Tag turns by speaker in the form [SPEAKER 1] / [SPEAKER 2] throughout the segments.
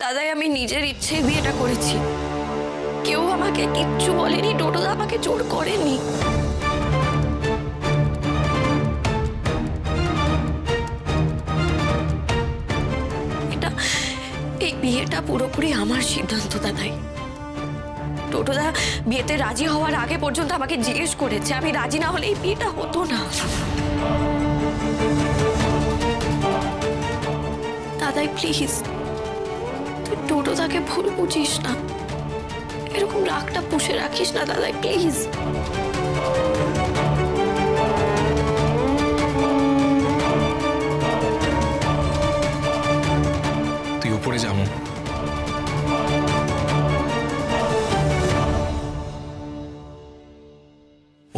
[SPEAKER 1] দাদাই আমি নিজের ইচ্ছে বিয়েটা করেছি, কেউ আমাকে কিচ্ছু বলেনি, টোটোদা আমাকে জোর করেনি। এই বিয়েটা পুরোপুরি আমার সিদ্ধান্ত দাদাই। টোটোদা বিয়েতে রাজি হওয়ার আগে পর্যন্ত আমাকে জিজ্ঞেস করেছে, আমি রাজি না হলে এই বিয়েটা হতো না। দাদাই প্লিজ তুই টোটোদাকে ভুল বুঝিস না, এরকম রাগটা পুষে রাখিস না দাদাই প্লিজ।
[SPEAKER 2] তুই উপরে যাবো,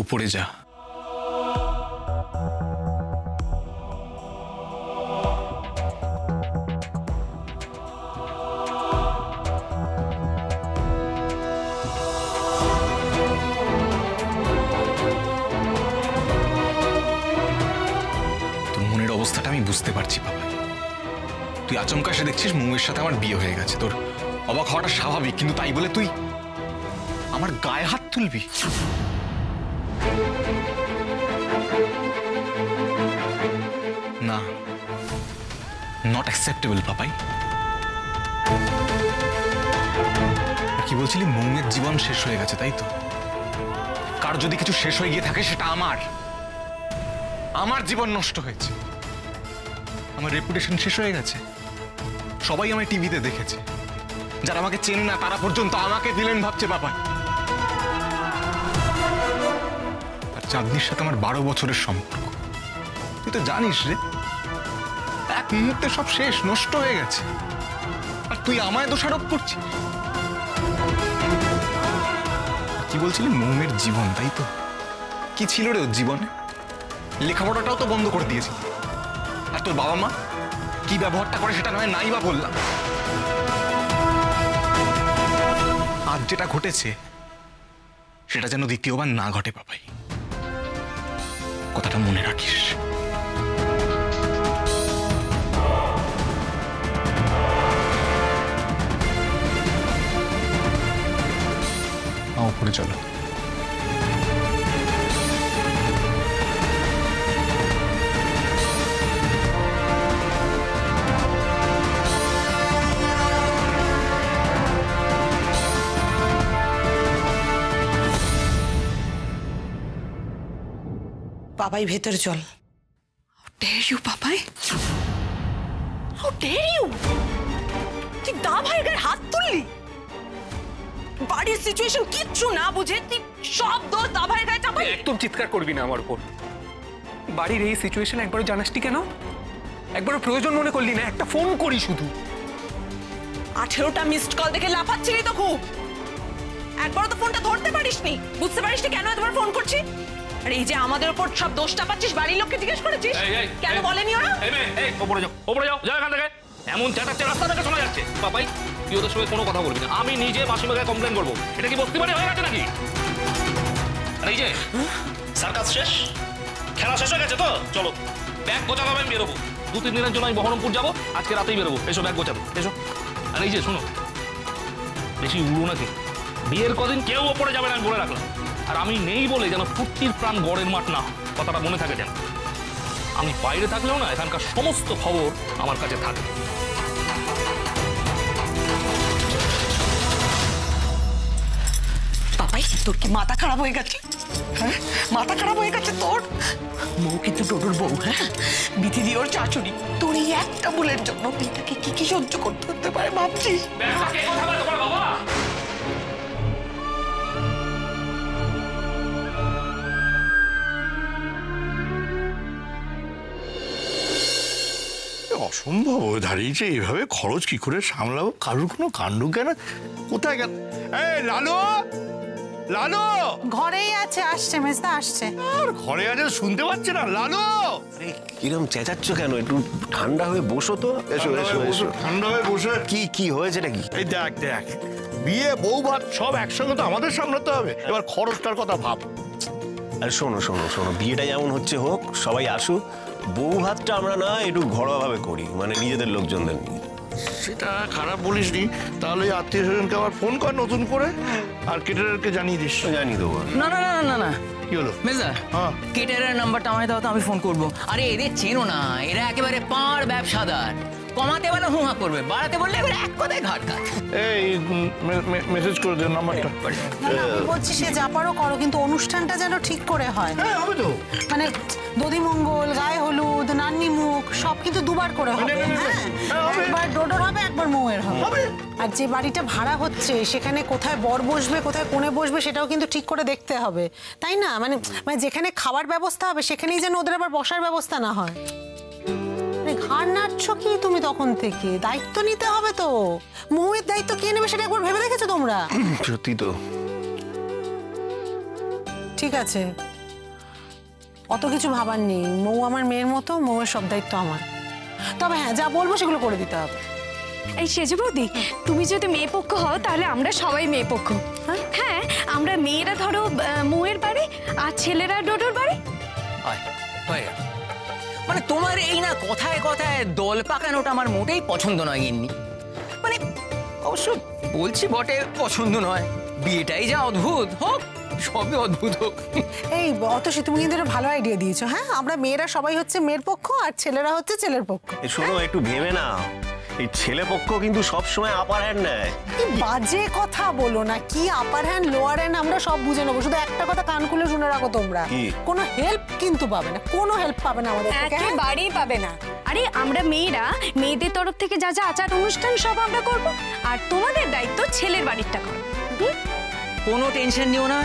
[SPEAKER 2] উপরে যা। তোর মনের অবস্থাটা আমি বুঝতে পারছি বাবা। তুই আচমকা এসে দেখছিস মৌয়ের সাথে আমার বিয়ে হয়ে গেছে, তোর অবাক হওয়াটা স্বাভাবিক, কিন্তু তাই বলে তুই আমার গায়ে হাত তুলবি? না, নট অ্যাকসেপ্টেবল পাপাই। কি বলছিলি? মৌয়ের জীবন শেষ হয়ে গেছে তাই তো? কার যদি কিছু শেষ হয়ে গিয়ে থাকে সেটা আমার জীবন নষ্ট হয়েছে, আমার রেপুটেশন শেষ হয়ে গেছে। সবাই আমায় টিভিতে দেখেছে, যারা আমাকে চেনে না তারা পর্যন্ত আমাকে ভিলেন ভাবছে পাপাই। আর চাঁদনির সাথে আমার 12 বছরের সম্পর্ক, তুই তো জানিস রে, এক মুহূর্তে সব শেষ, নষ্ট হয়ে গেছে। আর তুই আমায় দোষারোপ করছিস। কি বলছিলি? মৌমের জীবন তাই তো? কি ছিল রে ওর জীবনে? লেখাপড়াটাও তো বন্ধ করে দিয়েছিল। আর তোর বাবা মা কি ব্যবহারটা করে সেটা নয় নাই বা বললাম। আজ যেটা ঘটেছে সেটা যেন দ্বিতীয়বার না ঘটে পাপাই, কথাটা মনে রাখিস। উপরে চলো।
[SPEAKER 3] পাপাই ভেতরে চল।
[SPEAKER 1] Dare you, Papai? How dare you? তুই দা ভাইয়ের গায়ে হাত তুললি? বাড়ির সিচুয়েশন কিচ্ছু না বুঝে তুই সব দোষ দা ভাইয়ের গায়ে চাপাই।
[SPEAKER 4] একদম চিৎকার করবি না আমার উপর। বাড়ির এই সিচুয়েশন একবারও জানাসটি কেন? একবারও প্রয়োজন মনে করলি না? একটা ফোন করি শুধু।
[SPEAKER 1] 18টা মিসড কল দেখে লাফাচ্ছিলি তো খুব। একবারও তো ফোনটা ধরতে পারিসনি, বুঝতে পারিসনি কেন এতবার ফোন করছি? আর এই যে আমাদের উপর সব দোষটা পাচ্ছিস, বাড়ির লোককে জিজ্ঞেস করেছিস কেন বলেনি ওরা?
[SPEAKER 5] ওপরে যাও এখান থেকে। এমন চেঁচাচ্ছে রাস্তা থেকে শোনা যাচ্ছে। পাপাই তুই ওদের সঙ্গে কোনো কথা বলবি না, আমি নিজে মাসিমাকে কমপ্লেন করবো। এটা কি বস্তি বাড়ি হয়ে গেছে নাকি? আর এই যে সার্কাস শেষ, খেলা শেষ হয়ে গেছে তো চলো ব্যাগ গোছাতে হবে, আমি বেরোবো। 2-3 দিনের জন্য আমি বহরমপুর যাবো, আজকে রাতেই বেরোবো। এসো ব্যাগ গোছাবো, এসো। আর এই যে শোনো, বেশি উড়ো নাকি, বিয়ের কদিন কেউ ওপরে যাবে না আমি বলে রাখলাম। আর আমি নেই বলে যেন ফুর্তির প্রাণ গড়ের মাঠ না, কথাটা মনে থাকে যেন। আমি বাইরে থাকলেও না এখানকার সমস্ত খবর আমার কাছে থাকে।
[SPEAKER 1] পাপাই তোর কি মাথা খারাপ হয়ে গেছে? হ্যাঁ মাথা খারাপ হয়ে গেছে তোর? বউ কিন্তু টোটোর বউ, হ্যাঁ বিধি দিয়ে ওর চাচুরি। তোর এই একটা ভুলের জন্য মেয়েটাকে কি কি সহ্য করতে হতে পারে ভাবছিস?
[SPEAKER 6] অসম্ভব দাঁড়িয়েছে, এইভাবে খরচ কি করে সামলাবো? কারোর কোনো কাণ্ড কেন? কোথায় গেল? এই লালু, লালু
[SPEAKER 3] ঘরেই আছে, আসছে মেজদা আসছে।
[SPEAKER 6] আর ঘরে আছে শুনতে পাচ্ছে না? লালু
[SPEAKER 7] কিরম চেঁচাচ্ছ কেন? একটু ঠান্ডা হয়ে বসো তো। এসো এসো এসো,
[SPEAKER 6] ঠান্ডা হয়ে বসে।
[SPEAKER 7] কি হয়েছে নাকি?
[SPEAKER 6] এই দেখ দেখ, বিয়ে বউ ভাত সব একসঙ্গে তো আমাদের সামলাতে হবে, এবার খরচটার কথা ভাব।
[SPEAKER 7] আরে শোনো শোনো শোনো, বিয়েটা যেমন হচ্ছে হোক, সবাই আসুক। বউ ভাতটা আমরা না একটু ঘরোয়া ভাবে করি, মানে নিজেদের লোকজনদের নিয়ে।
[SPEAKER 6] সেটা খারাপ বলিসনি। তাহলে আত্মীয় স্বজনকে আবার ফোন কর নতুন করে, আর কেটারারকে জানিয়ে দিস।
[SPEAKER 7] জানি দেবো।
[SPEAKER 8] না না না না না,
[SPEAKER 6] কি হলো
[SPEAKER 8] মেজদা?
[SPEAKER 6] হ্যাঁ,
[SPEAKER 8] কেটারের নাম্বারটা আমায় দাও তো, আমি ফোন করবো। আরে এদের চেনো না, এরা একেবারে পাড় ব্যবসাদার। কমাতে বলে হুহা করবে, বাড়াতে বললে এবার এক কথায় ঘাট কাট।
[SPEAKER 6] এই মেসেজ করে দে নাম্বারটা।
[SPEAKER 3] আমি বলছি সে যা পারো করো, কিন্তু অনুষ্ঠানটা যেন ঠিক করে হয়।
[SPEAKER 6] হ্যাঁ হবে তো।
[SPEAKER 3] মানে দধিমঙ্গল, গায়ে হলুদ, নান্নি মুখ সব কিন্তু দুবার করে হবে। হ্যাঁ, একবার ডোডোর হবে, একবার মৌয়ের হবে। আর যে বাড়িটা ভাড়া হচ্ছে সেখানে কোথায় বর বসবে, কোথায় কোণে বসবে, সেটাও কিন্তু ঠিক করে দেখতে হবে, তাই না? মানে যেখানে খাবার ব্যবস্থা হবে সেখানেই যেন ওদের আবার বসার ব্যবস্থা না হয়। ঘাড় নাড়ছো কি তুমি তখন থেকে? দায়িত্ব নিতে হবে তো। মৌয়ের দায়িত্ব কে নেবে সেটা একবার ভেবে দেখেছো তোমরা?
[SPEAKER 7] সত্যি তো।
[SPEAKER 3] ঠিক আছে, অত কিছু ভাবার নেই। মৌ আমার মেয়ের মতো, মৌয়ের সব দায়িত্ব আমার। তবে হ্যাঁ, যা বলবো সেগুলো করে দিতে হবে।
[SPEAKER 9] এই সেজে বৌদি, তুমি যদি মেয়ে পক্ষ হও তাহলে আমরা সবাই মেয়ে পক্ষ। হ্যাঁ, আমরা মেয়েরা ধরো মৌয়ের বাড়ি, আর ছেলেরা ডোডোর বাড়ি।
[SPEAKER 8] মানে তোমার এই না কথায় কথায় দল পাকানোটা আমার মোটেই পছন্দ নয় গিন্নি। মানে অবশ্য বলছি বটে পছন্দ নয়, বিয়েটাই যা অদ্ভুত হোক, সবই অদ্ভুত হোক।
[SPEAKER 3] এই অতসী, তুমি কিন্তু ভালো আইডিয়া দিয়েছো। হ্যাঁ, আমরা মেয়েরা সবাই হচ্ছে মেয়ের পক্ষ, আর ছেলেরা হচ্ছে ছেলের পক্ষ।
[SPEAKER 7] শোনো, একটু ভেবে না, এই ছেলে পক্ষ কিন্তু সবসময় আপার হ্যান্ড নেয়।
[SPEAKER 3] কি বাজে কথা বলো না। কি আপার হ্যান্ড লোয়ার হ্যান্ড আমরা সব বুঝে নেবো। শুধু একটা কথা কান খুলে শুনে রাখো তোমরা, কোনো হেল্প কিন্তু পাবে না, কোনো হেল্প পাবে না আমাদের থেকে।
[SPEAKER 9] একেবারেই পাবে না। আরে আমরা মেয়েরা মেয়েদের তরফ থেকে যা যা আচার অনুষ্ঠান সব আমরা করব, আর তোমাদের দায়িত্ব ছেলের বাড়িরটা করো।
[SPEAKER 8] কোনো টেনশন নিও না,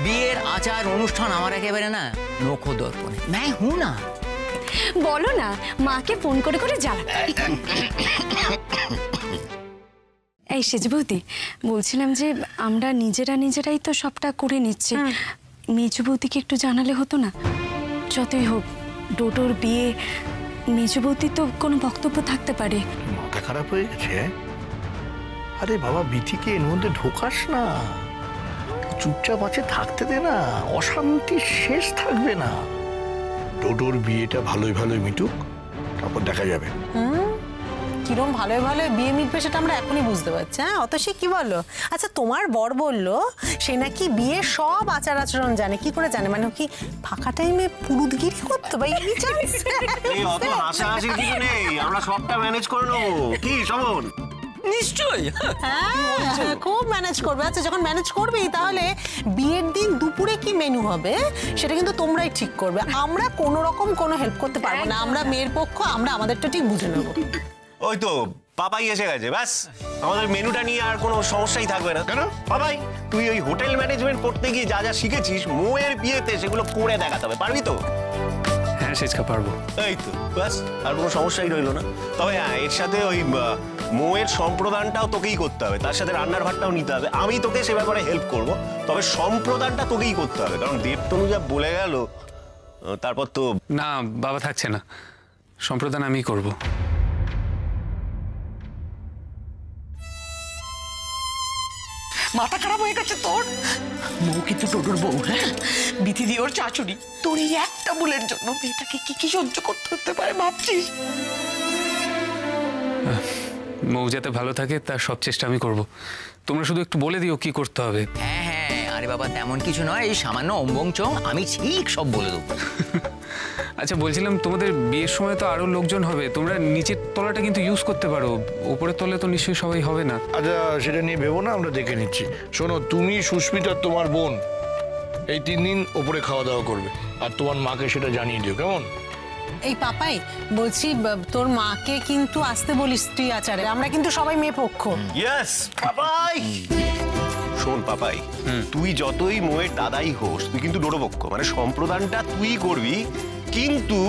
[SPEAKER 8] বিয়ের আচার অনুষ্ঠান আমার একেবারে না নখ দর্পণে। मैं हूं না।
[SPEAKER 9] বলো না, মাকে ফোন করে করে জ্বালাবে। এই সেজবতী, বলছিলাম যে আমরা নিজেরাই তো সবটা করে নিচ্ছি, মেজবৌদিকে একটু জানালে হতো না? যতই হোক ডোডোর বিয়ে, মেজবৌদির তো কোনো বক্তব্য থাকতে পারে।
[SPEAKER 6] মাথা খারাপ হয়ে গেছে? আরে বাবা, বিথিকে এর মধ্যে ঢোকাস না, চুপচাপ আছে থাকতে দে না, অশান্তি শেষ থাকবে না। ডোডোর বিয়েটা ভালোই ভালোই মিটুক, তারপর দেখা যাবে।
[SPEAKER 3] কিরম ভালোই ভালোই বিয়ে মিটবে সেটা আমরা এখনই বুঝতে পারছি। হ্যাঁ, অতসী কি বলো? আচ্ছা, তোমার বর বললো সে নাকি বিয়ে সব আচার আচরণ জানে। কি করে জানে? মানে কি ফাঁকা টাইমে পুরুতগিরি করতে বা এমনি চান্স?
[SPEAKER 7] এই অত হাসাহাসির কিছু নেই, আমরা সবটা ম্যানেজ করে নেবো। কি শোভন?
[SPEAKER 8] নিশ্চয়ই,
[SPEAKER 3] হ্যাঁ, খুব ম্যানেজ করবে। আচ্ছা, যখন ম্যানেজ করবেই তাহলে বিয়ের দিন দুপুরে কি মেনু হবে সেটা কিন্তু তোমরাই ঠিক করবে। আমরা কোনো রকম কোনো হেল্প করতে পারবো না। আমরা মেয়ের পক্ষ, আমরা আমাদেরটা ঠিক বুঝে নেবো।
[SPEAKER 7] ওই তো পাপাই এসে গেছে, ব্যাস আমাদের মেনুটা নিয়ে আর কোনো সমস্যাই থাকবে না। কেন পাপাই, তুই ওই হোটেল ম্যানেজমেন্ট করতে গিয়ে যা যা শিখেছিস মৌয়ের বিয়েতে সেগুলো করে দেখাতে হবে, পারবি তো?
[SPEAKER 4] হ্যাঁ সেজকা পারবো।
[SPEAKER 7] এই তো ব্যাস, আর কোনো সমস্যাই রইলো না। তবে হ্যাঁ, এর সাথে ওই মৌয়ের সম্প্রদানটাও তোকেই করতে হবে, তার সাথে রান্নার ভাতটাও নিতে হবে। আমি তোকে সে ব্যাপারে হেল্প করব, তবে সম্প্রদানটা তোকেই করতে হবে, কারণ দেবতনু যা বলে গেল তারপর তো।
[SPEAKER 4] না বাবা থাকছে না, সম্প্রদান আমি করব।
[SPEAKER 1] মাথা খারাপ হয়ে গেছে তোর? মৌ কিন্তু ডোডোর বউ, হ্যাঁ, বিধি দিয়ে ওর চাচুরি। তোর এই একটা ভুলের জন্য মেয়েটাকে কি কি সহ্য করতে হতে পারে ভাবছিস?
[SPEAKER 4] মৌ যাতে ভালো থাকে তার সব চেষ্টা আমি করব। তোমরা শুধু একটু বলে দিও কি করতে হবে।
[SPEAKER 8] হ্যাঁ হ্যাঁ, আরে বাবা তেমন কিছু নয়, এই সামান্য অম্বং চং আমি ঠিক সব বলে দেবো।
[SPEAKER 4] আচ্ছা বলছিলাম, তোমাদের বিয়ের সময় তো আরো লোকজন হবে, তোমরা নিচের তলাটা কিন্তু ইউজ করতে পারো, উপরের তলে তো নিশ্চয়ই সবাই হবে না।
[SPEAKER 6] আচ্ছা, সেটা নিয়ে ভেবো না, আমরা দেখে নিচ্ছি। শোনো, তুমি সুস্মিতার তোমার বোন এই 3 দিন ওপরে খাওয়া দাওয়া করবে, আর তোমার মাকে সেটা জানিয়ে দিও, কেমন?
[SPEAKER 3] এই পাপাই বলছি, তোর মাকে কিন্তু আসতে বলিস স্ত্রী আচারে। আমরা কিন্তু সবাই মেয়ে পক্ষ।
[SPEAKER 7] ইয়েস পাপাই। শোন পাপাই, তুই যতই মৌয়ের দাদাই হোস, তুই কিন্তু ডোডো পক্ষ, মানে সম্প্রদানটা তুই করবি, কিন্তু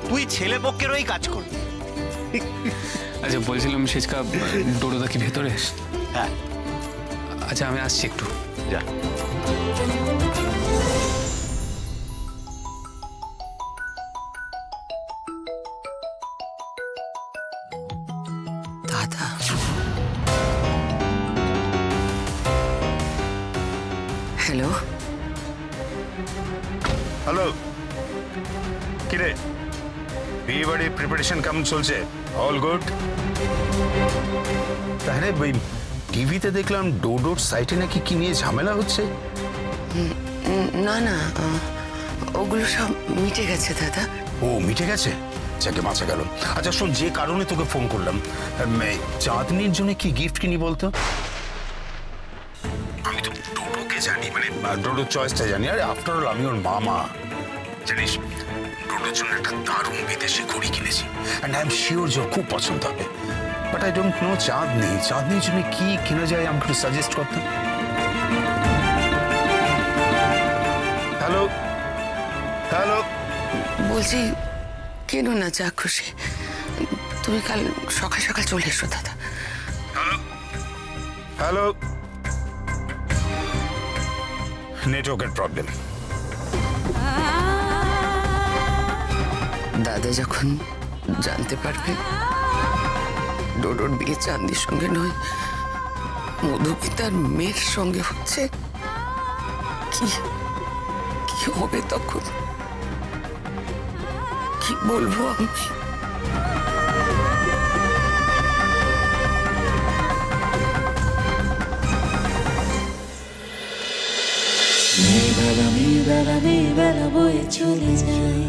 [SPEAKER 7] তুই ছেলে পক্ষের ওই কাজ করবি।
[SPEAKER 4] আচ্ছা বলছিলাম সেজকা, ডোডোদা কি ভেতরে?
[SPEAKER 7] হ্যাঁ।
[SPEAKER 4] আচ্ছা আমি আসছি একটু।
[SPEAKER 7] যা।
[SPEAKER 8] দাদা, হ্যালো
[SPEAKER 10] হ্যালো, কিরে বিয়ে বাড়ির প্রিপারেশন কেমন চলছে? All good?
[SPEAKER 11] তাহলে ওই টিভিতে দেখলাম ডোডোর সাইটে নাকি কি নিয়ে ঝামেলা হচ্ছে।
[SPEAKER 12] না না, ওগুলো সব মিটে গেছে দাদা।
[SPEAKER 11] ও মিটে গেছে, যাকে বাঁচা গেল। আচ্ছা শোন, যে কারণে তোকে ফোন করলাম, চাঁদনির জন্য কি গিফট কিনি বলতো? আমি তো ডোডোকে জানি, মানে ডোডোর চয়েসটা জানি। আরে আফটার অল আমি ওর মামা, জানিস। ডোডোর জন্য একটা দারুণ বিদেশি ঘড়ি কিনেছি, অ্যান্ড আই এম শিওর যে ওর খুব পছন্দ হবে। বাট আই ডোন্ট নো চাঁদনির জন্য কি কেনা যায়, আমাকে একটু সাজেস্ট করতে। হ্যালো হ্যালো,
[SPEAKER 12] বলছি কেন না, যা খুশি। তুমি কাল সকাল সকাল চলে এসো দাদা।
[SPEAKER 11] হ্যালো হ্যালো, নেটওয়ার্কের প্রবলেম।
[SPEAKER 12] দাদা যখন জানতে পারবে ডোডোর বিয়ে চাঁদির সঙ্গে নয়, মধুকে তার মেয়ের সঙ্গে হচ্ছে, কি কি হবে তখন? কি বলবো আমি?
[SPEAKER 13] মেঘালা বয়ে চলে যায়।